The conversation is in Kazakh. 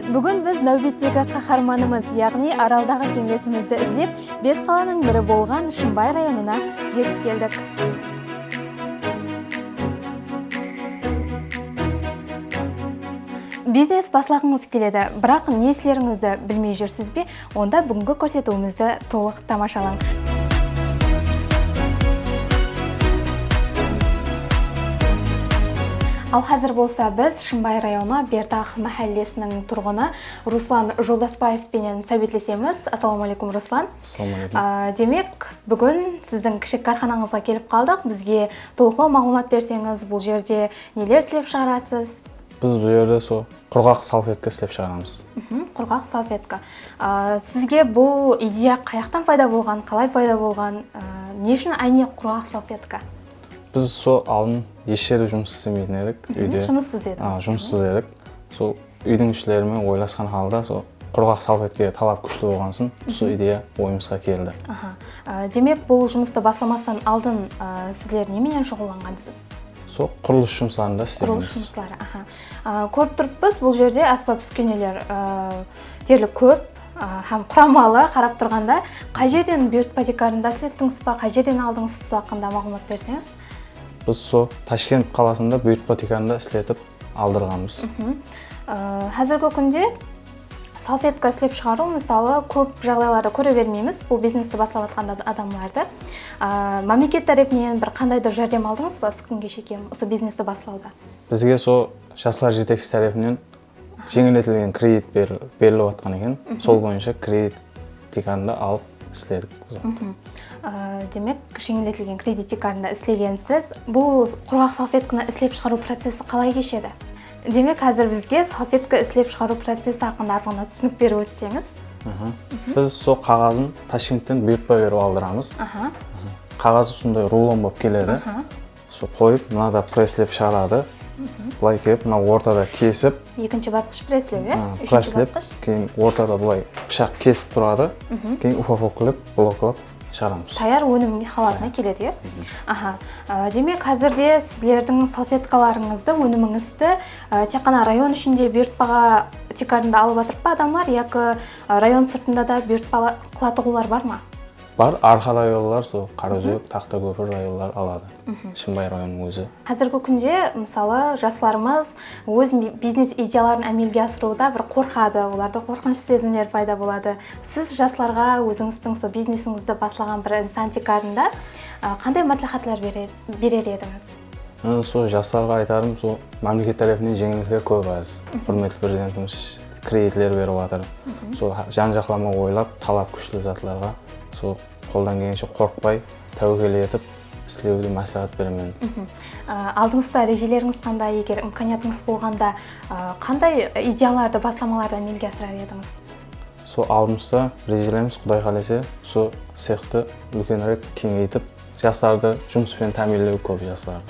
Бүгін біз нәубеттегі қаһарманымыз, яғни Аралдағы кеңесімізді іздеп, бес қаланың бірі болған Шымбай районына жетіп келдік. Бизнес баслағыңыз келеді, бірақ не істеріңізді білмей жүрсіз бе? Онда бүгінгі көрсетуімізді толық тамашалаң. Ал қазір болса біз Шымбай районы Бердақ мәхәллесінің тұрғыны Руслан Жолдаспаевпенен сөйлесеміз. Ассалаумалейкум, Руслан. Ассалаумалейкум. Демек, бүгін сіздің кішік карханаңызға келіп қалдық. Бізге толық мағлұмат берсеңіз, бұл жерде нелер істеп шығарасыз? Біз бұл жерде құрғақ салфетка істеп шығарамыз. Құрғақ салфетка. Сізге бұл идея қаяқтан пайда болған, қалай пайда болған, не үшін айне құрғақ салфетка? Біз алдын ешері жұмыс істемейтін едік үйде. Жұмыссыз едік. Жұмыссыз едік. Үйдің ішілерімен ойласқан халда құрғақ салфеткеге талап күшті болған соң, идея ойымызға келді. Демек, бұл жұмысты басламастан алдын сіздер неменен шұғылданғансыз? Құрылыс жұмыстарында істейміз. Құрылыс жұмыстары. Көріп тұрыппыз, бұл жерде аспап үскенелер дерлік көп, һәм құрамалы. Қарап тұрғанда, қай жерден бұйыртпа декарында істеттіңіз ба, қай жерден алдыңыз хақында мағлұмат берсеңіз? Біз Ташкент қаласында бұйыртпа декарында істетіп алдырғанбыз. Қазіргі күнде салфетка істеп шығару, мысалы, көп жағдайларды көре бермейміз, бұл бизнесті бастап жатқан адамдарды. Мемлекет тарапынан бір қандайда жәрдем алдыңыз ба осы күнге шейін осы бизнесті бастауда? Бізге жастар жетекшісі тарапынан жеңілдетілген кредит беріліп жатқан екен. Сол бойынша кредит декарында алып істедік. Демек, жеңілдетілген кредит декарында істегенсіз, бұл құрғақ салфетканы істеп шығару процесі қалай кешеді? Демек, қазір бізге салфетка істеп шығару процесі хақында азғана түсінік беріп өтсеңіз? Біз қағазын Ташкенттен бұйыртпа беріп алдырамыз. Қағазы сондай рулон болып келеді. Қойып, мынада пресслеп шығарады. Бұлай келіп, ортада кесіп. Екінші басқыш пресслеп, е? Пресслеп, кейін ортада бұлай пышақ кесіп тұрады. Кейін упаковкалап, блоклап шығарамыз. Таяр өнім халатына келеді, е? Демек, қазірде сіздердің салфеткаларыңызды, өніміңізді тек қана район ішінде бұйыртпаға декарында алып жатыр па адамдар, яки район сыртында да бұйыртпа қылатығулар бар ма? Бар, арқа районлар, Қараөзек, Тақтакөпір районлар алады. Шымбай районының өзі. Қазіргі күнде, мысалы, жастарымыз өз бизнес идеяларын әмелге асыруда бір қорқады, оларда қорқыныш сезімдер пайда болады. Сіз жастарға өзіңіздің бизнесіңізді баслаған бір инсан декарында қандай маслихатлар берер едіңіз? Жастарға айтарым, мемлекет тарапынан жеңілдіктер көп аз. Құрметті президентіміз кредитлер беріп жатыр. Жан-жақлама ойлап, талап күшті затларға қолдан келгенше қорықпай, тәуекел етіп, істеуге маслихат беремін. Алдыңызда режелеріңіз қандай, егер имканиятыңыз болғанда, қандай идеяларды, бастамаларды әмелге асырар едіңіз? Алдымызда режелеріміз Құдай қаласа, цехты үлкенірек кеңейтіп, жастарды жұмыспен тәмінлеу көп жастарды.